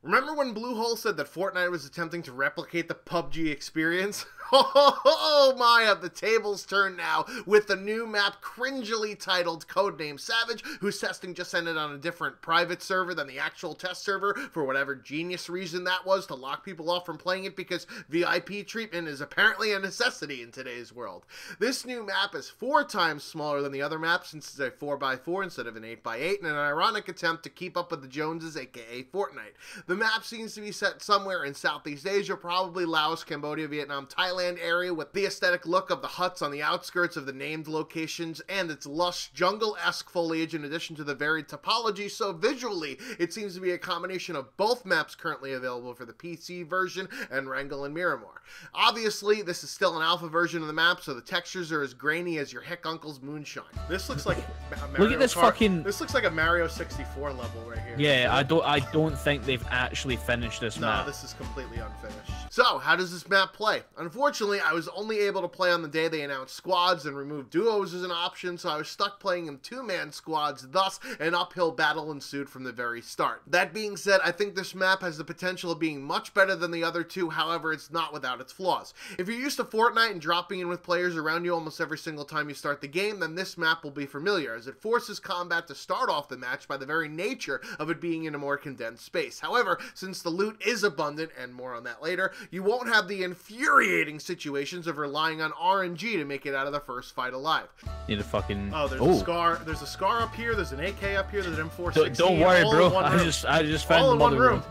Remember when Bluehole said that Fortnite was attempting to replicate the PUBG experience? Oh my, have the tables turned now with the new map cringily titled Codename Savage, whose testing just ended on a different private server than the actual test server for whatever genius reason that was to lock people off from playing it because VIP treatment is apparently a necessity in today's world. This new map is 4 times smaller than the other maps since it's a 4x4 instead of an 8x8 and an ironic attempt to keep up with the Joneses, aka Fortnite. The map seems to be set somewhere in Southeast Asia, probably Laos, Cambodia, Vietnam, Thailand area, with the aesthetic look of the huts on the outskirts of the named locations and its lush jungle-esque foliage in addition to the varied topology, so visually it seems to be a combination of both maps currently available for the PC version and Wrangell and Miramar. Obviously, this is still an alpha version of the map, so the textures are as grainy as your hick uncle's moonshine. This looks like a Mario Look at this fucking... This looks like a Mario 64 level right here. Yeah, I don't think they've actually finished this map. No, this is completely unfinished. So, how does this map play? Unfortunately, I was only able to play on the day they announced squads and removed duos as an option, so I was stuck playing in 2-man squads, thus an uphill battle ensued from the very start. That being said, I think this map has the potential of being much better than the other two, however, it's not without its flaws. If you're used to Fortnite and dropping in with players around you almost every single time you start the game, then this map will be familiar, as it forces combat to start off the match by the very nature of it being in a more condensed space. However, since the loot is abundant, and more on that later, you won't have the infuriating situations of relying on RNG to make it out of the first fight alive. Need a fucking... Oh, there's a scar. There's a scar up here. There's an AK up here. There's an M416. Don't worry, bro. I just found all in one room.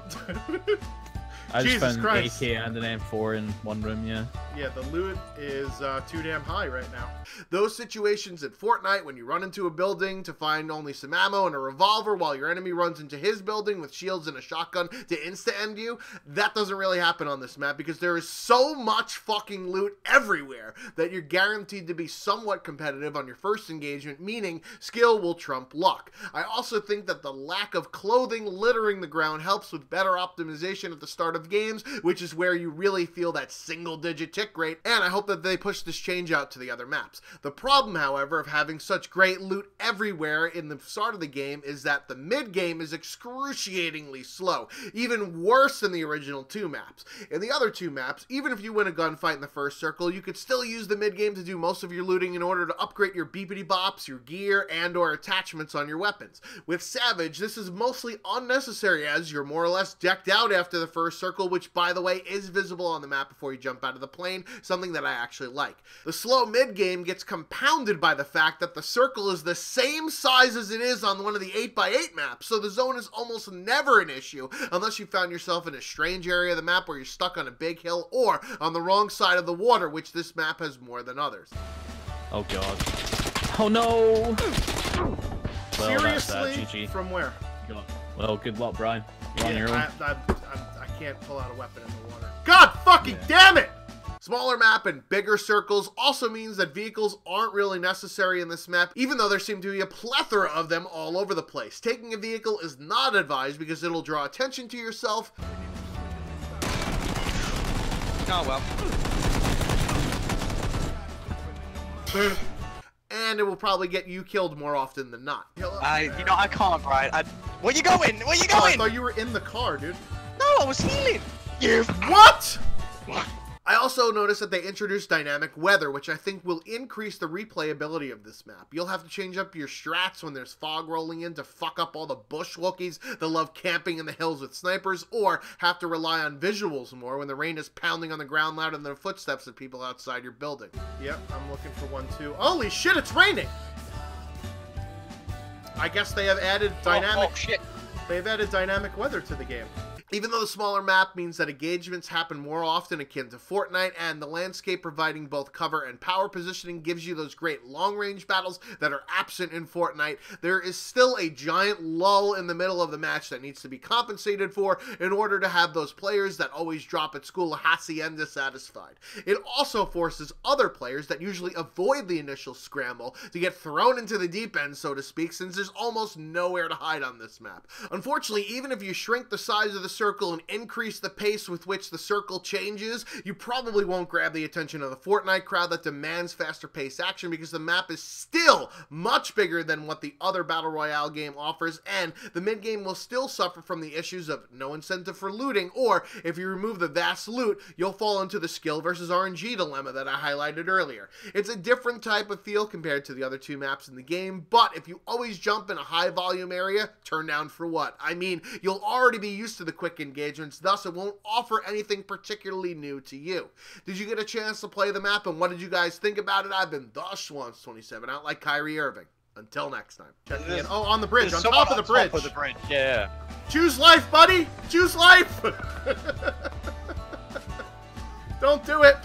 I just Jesus found Christ. AK and an M4 in one room, yeah. Yeah, the loot is too damn high right now. Those situations in Fortnite when you run into a building to find only some ammo and a revolver while your enemy runs into his building with shields and a shotgun to insta-end you, that doesn't really happen on this map because there is so much fucking loot everywhere that you're guaranteed to be somewhat competitive on your first engagement, meaning skill will trump luck. I also think that the lack of clothing littering the ground helps with better optimization at the start of games, which is where you really feel that single-digit tick rate, and I hope that they push this change out to the other maps. The problem, however, of having such great loot everywhere in the start of the game is that the mid-game is excruciatingly slow, even worse than the original 2 maps. In the other 2 maps, even if you win a gunfight in the first circle, you could still use the mid-game to do most of your looting in order to upgrade your beepity-bops, your gear, and or attachments on your weapons. With Savage, this is mostly unnecessary as you're more or less decked out after the first circle, which, by the way, is visible on the map before you jump out of the plane, something that I actually like. The slow mid-game gets compounded by the fact that the circle is the same size as it is on one of the 8x8 maps, so the zone is almost never an issue unless you found yourself in a strange area of the map where you're stuck on a big hill or on the wrong side of the water, which this map has more than others. Oh god. Oh no! Well, Seriously? GG. From where? Well, good luck, Brian. You're on your own. I can't pull out a weapon in the water. God fucking damn it! Smaller map and bigger circles also means that vehicles aren't really necessary in this map, even though there seem to be a plethora of them all over the place. Taking a vehicle is not advised because it'll draw attention to yourself. Oh well. And it will probably get you killed more often than not. You know, I can't, right? Where you going? Where you Oh, I going? thought you were in the car, dude. No, I was healing. You. What? I also noticed that they introduced dynamic weather, which I think will increase the replayability of this map. You'll have to change up your strats when there's fog rolling in to fuck up all the bush Wookiees that love camping in the hills with snipers, or have to rely on visuals more when the rain is pounding on the ground louder than the footsteps of people outside your building. Yep, I'm looking for one too. Holy shit, it's raining! I guess they have added dynamic... Oh shit. They've added dynamic weather to the game. Even though the smaller map means that engagements happen more often akin to Fortnite, and the landscape providing both cover and power positioning gives you those great long-range battles that are absent in Fortnite, there is still a giant lull in the middle of the match that needs to be compensated for in order to have those players that always drop at school hacienda satisfied. It also forces other players that usually avoid the initial scramble to get thrown into the deep end, so to speak, since there's almost nowhere to hide on this map. Unfortunately, even if you shrink the size of the circle and increase the pace with which the circle changes, you probably won't grab the attention of the Fortnite crowd that demands faster paced action, because the map is still much bigger than what the other Battle Royale game offers, and the mid-game will still suffer from the issues of no incentive for looting, or if you remove the vast loot, you'll fall into the skill versus RNG dilemma that I highlighted earlier. It's a different type of feel compared to the other two maps in the game, but if you always jump in a high volume area, turn down for what? I mean, you'll already be used to the quick engagements, thus it won't offer anything particularly new to you. Did you get a chance to play the map, and what did you guys think about it? I've been the Schwantz27, out like Kyrie Irving. Until next time. Check me in. Oh, on the bridge, on top of the bridge. Top of the bridge, yeah. Choose life, buddy! Choose life! Don't do it!